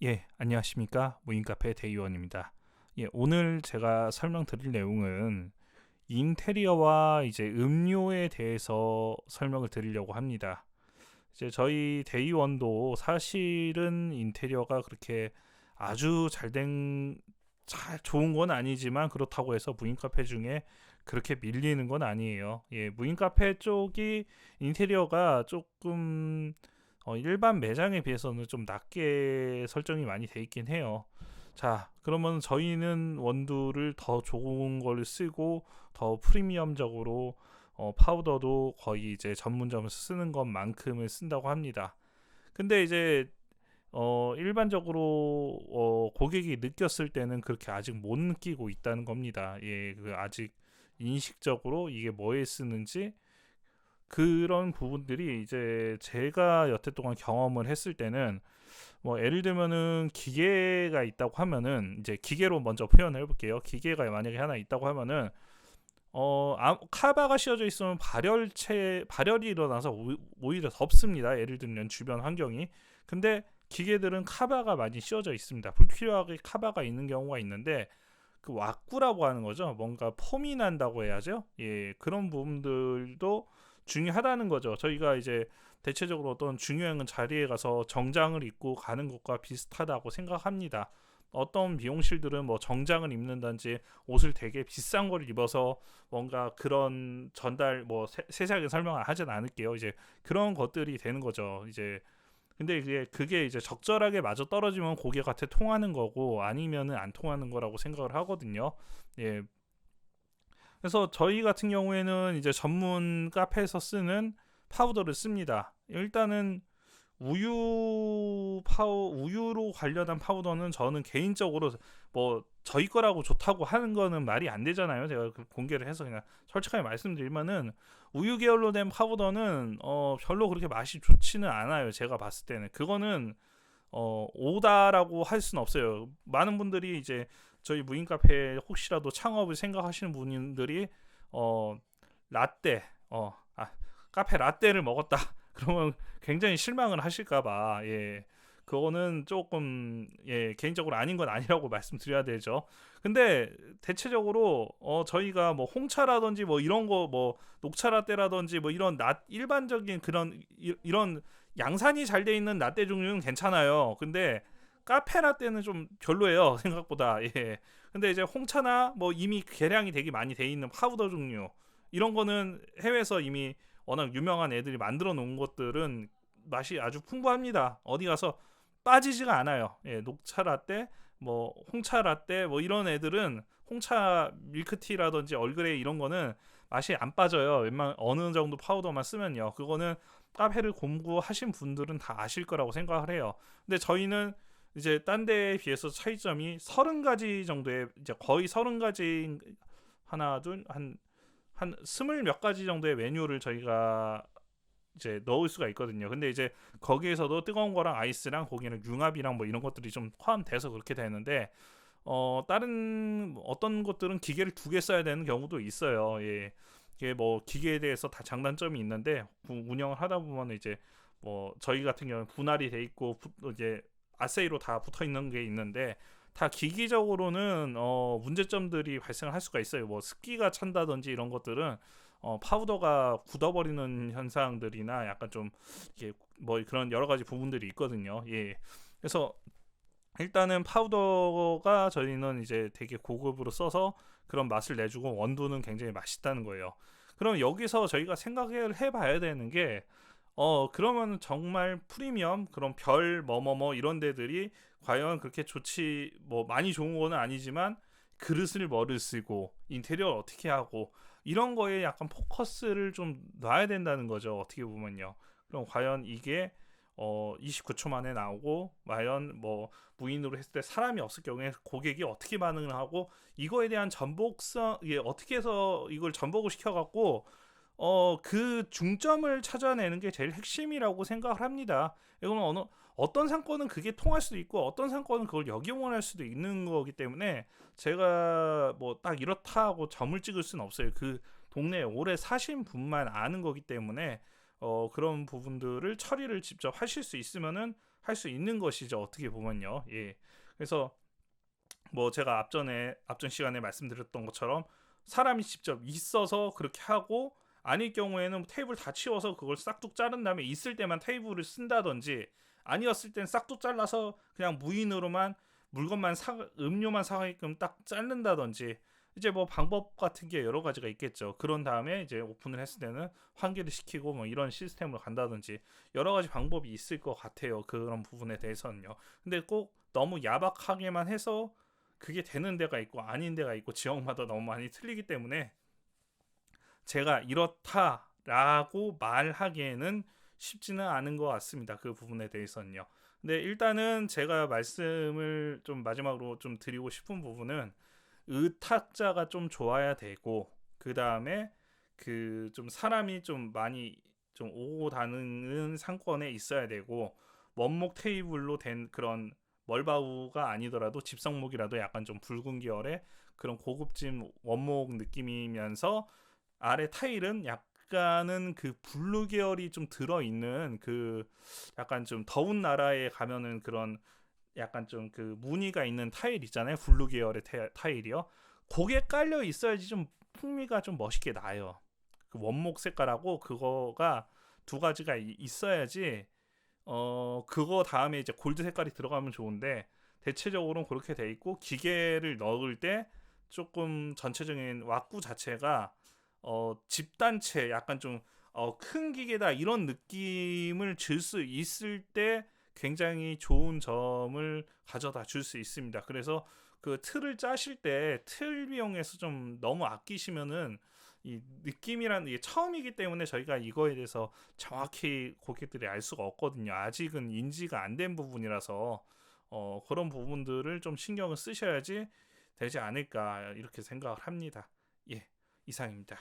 예, 안녕하십니까. 무인카페 대의원입니다. 예, 오늘 제가 설명드릴 내용은 인테리어와 이제 음료에 대해서 설명을 드리려고 합니다. 이제 저희 대의원도 사실은 인테리어가 그렇게 아주 잘 좋은 건 아니지만 그렇다고 해서 무인카페 중에 그렇게 밀리는 건 아니에요. 예, 무인카페 쪽이 인테리어가 조금 일반 매장에 비해서는 좀 낮게 설정이 많이 돼 있긴 해요. 자, 그러면 저희는 원두를 더 좋은 걸 쓰고 더 프리미엄적으로 파우더도 거의 이제 전문점에서 쓰는 것만큼을 쓴다고 합니다. 근데 이제 일반적으로 고객이 느꼈을 때는 그렇게 아직 못 느끼고 있다는 겁니다. 예, 아직 인식적으로 이게 뭐에 쓰는지 그런 부분들이 이제 제가 여태 동안 경험을 했을 때는 뭐 예를 들면은 기계가 있다고 하면은 이제 기계로 먼저 표현을 해볼게요. 기계가 만약에 하나 있다고 하면은 카바가 씌워져 있으면 발열이 일어나서 오히려 덥습니다. 예를 들면 주변 환경이. 근데 기계들은 카바가 많이 씌워져 있습니다. 불필요하게 카바가 있는 경우가 있는데 그 왁구라고 하는 거죠. 뭔가 폼이 난다고 해야죠. 예, 그런 부분들도 중요하다는 거죠. 저희가 이제 대체적으로 어떤 중요한 자리에 가서 정장을 입고 가는 것과 비슷하다고 생각합니다. 어떤 미용실들은 뭐 정장을 입는다든지 옷을 되게 비싼 걸 입어서 뭔가 그런 전달 뭐 세세하게 설명을 하진 않을게요. 이제 그런 것들이 되는 거죠. 이제 근데 그게 이제 적절하게 맞아 떨어지면 고객한테 통하는 거고 아니면은 안 통하는 거라고 생각을 하거든요. 예. 그래서 저희 같은 경우에는 이제 전문 카페에서 쓰는 파우더를 씁니다. 일단은 우유로 관련한 파우더는 저는 개인적으로 뭐 저희 거라고 좋다고 하는 거는 말이 안 되잖아요. 제가 공개를 해서 그냥 솔직하게 말씀드리면은 우유 계열로 된 파우더는 별로 그렇게 맛이 좋지는 않아요. 제가 봤을 때는 그거는 오다라고 할 수는 없어요. 많은 분들이 이제 저희 무인 카페 혹시라도 창업을 생각하시는 분들이 어 라떼 카페 라떼를 먹었다 그러면 굉장히 실망을 하실까봐 예 그거는 조금 예 개인적으로 아닌 건 아니라고 말씀드려야 되죠. 근데 대체적으로 저희가 뭐 홍차라든지 뭐 이런 거 뭐 녹차 라떼라든지 뭐 이런 일반적인 그런 이런 양산이 잘 돼 있는 라떼 종류는 괜찮아요. 근데 카페 라떼는 좀 별로예요 생각보다. 예. 근데 이제 홍차나 뭐 이미 계량이 되게 많이 돼 있는 파우더 종류 이런 거는 해외에서 이미 워낙 유명한 애들이 만들어 놓은 것들은 맛이 아주 풍부합니다. 어디 가서 빠지지가 않아요. 예, 녹차 라떼, 뭐 홍차 라떼, 뭐 이런 애들은 홍차 밀크티라든지 얼그레이 이런 거는 맛이 안 빠져요. 웬만 어느 정도 파우더만 쓰면요. 그거는 카페를 공부하신 분들은 다 아실 거라고 생각을 해요. 근데 저희는 이제 딴 데에 비해서 차이점이 30가지 정도의 이제 거의 30가지 하나 둘한 스물 몇 가지 정도의 메뉴를 저희가 이제 넣을 수가 있거든요. 근데 이제 거기에서도 뜨거운 거랑 아이스랑 거기는 융합이랑 뭐 이런 것들이 좀 포함돼서 그렇게 되는데 다른 어떤 것들은 기계를 두 개 써야 되는 경우도 있어요. 예. 이게 뭐 기계에 대해서 다 장단점이 있는데 운영을 하다 보면 이제 뭐 저희 같은 경우는 분할이 돼 있고 이제 아세이로 다 붙어 있는 게 있는데 다 기기적으로는 문제점들이 발생할 수가 있어요. 뭐 습기가 찬다든지 이런 것들은 파우더가 굳어버리는 현상들이나 약간 좀 이게 뭐 그런 여러 가지 부분들이 있거든요. 예. 그래서 일단은 파우더가 저희는 이제 되게 고급으로 써서 그런 맛을 내주고 원두는 굉장히 맛있다는 거예요. 그럼 여기서 저희가 생각을 해봐야 되는 게 그러면 정말 프리미엄 그런 별 뭐뭐뭐 이런 데들이 과연 그렇게 좋지 뭐 많이 좋은 거는 아니지만 그릇을 뭐를 쓰고 인테리어를 어떻게 하고 이런 거에 약간 포커스를 좀 놔야 된다는 거죠. 어떻게 보면요. 그럼 과연 이게 29초 만에 나오고 과연 뭐 무인으로 했을 때 사람이 없을 경우에 고객이 어떻게 반응을 하고 이거에 대한 전복성 이게 어떻게 해서 이걸 전복을 시켜갖고 그 중점을 찾아내는 게 제일 핵심이라고 생각을 합니다. 이거는 어떤 상권은 그게 통할 수도 있고 어떤 상권은 그걸 역이용을 할 수도 있는 거기 때문에 제가 뭐 딱 이렇다 하고 점을 찍을 수는 없어요. 그 동네에 오래 사신 분만 아는 거기 때문에 그런 부분들을 처리를 직접 하실 수 있으면은 할 수 있는 것이죠. 어떻게 보면요. 예. 그래서 뭐 제가 앞전 시간에 말씀드렸던 것처럼 사람이 직접 있어서 그렇게 하고, 아닐 경우에는 테이블 다 치워서 그걸 싹둑 자른 다음에 있을 때만 테이블을 쓴다든지, 아니었을 땐 싹둑 잘라서 그냥 무인으로만 물건만 음료만 사게끔 딱 자른다든지, 이제 뭐 방법 같은 게 여러 가지가 있겠죠. 그런 다음에 이제 오픈을 했을 때는 환기를 시키고 뭐 이런 시스템으로 간다든지 여러 가지 방법이 있을 것 같아요. 그런 부분에 대해서는요. 근데 꼭 너무 야박하게만 해서 그게 되는 데가 있고 아닌 데가 있고 지역마다 너무 많이 틀리기 때문에 제가 이렇다라고 말하기에는 쉽지는 않은 것 같습니다. 그 부분에 대해서는요. 근데 일단은 제가 말씀을 좀 마지막으로 좀 드리고 싶은 부분은, 의탁자가 좀 좋아야 되고, 그 다음에 그 좀 사람이 좀 많이 좀 오고 다니는 상권에 있어야 되고, 원목 테이블로 된 그런 멀바우가 아니더라도 집성목이라도 약간 좀 붉은 계열의 그런 고급진 원목 느낌이면서, 아래 타일은 약간은 그 블루 계열이 좀 들어있는, 그 약간 좀 더운 나라에 가면은 그런 약간 좀 그 무늬가 있는 타일 있잖아요. 블루 계열의 타일이요. 그게 깔려 있어야지 좀 풍미가 좀 멋있게 나요. 그 원목 색깔하고 그거가 두 가지가 있어야지, 그거 다음에 이제 골드 색깔이 들어가면 좋은데, 대체적으로는 그렇게 돼 있고, 기계를 넣을 때 조금 전체적인 왁구 자체가 집단체 약간 좀 큰 기계다 이런 느낌을 줄 수 있을 때 굉장히 좋은 점을 가져다 줄 수 있습니다. 그래서 그 틀을 짜실 때 틀 비용에서 좀 너무 아끼시면은, 이 느낌이란 게 처음이기 때문에 저희가 이거에 대해서 정확히 고객들이 알 수가 없거든요. 아직은 인지가 안 된 부분이라서 그런 부분들을 좀 신경을 쓰셔야지 되지 않을까 이렇게 생각을 합니다. 예, 이상입니다.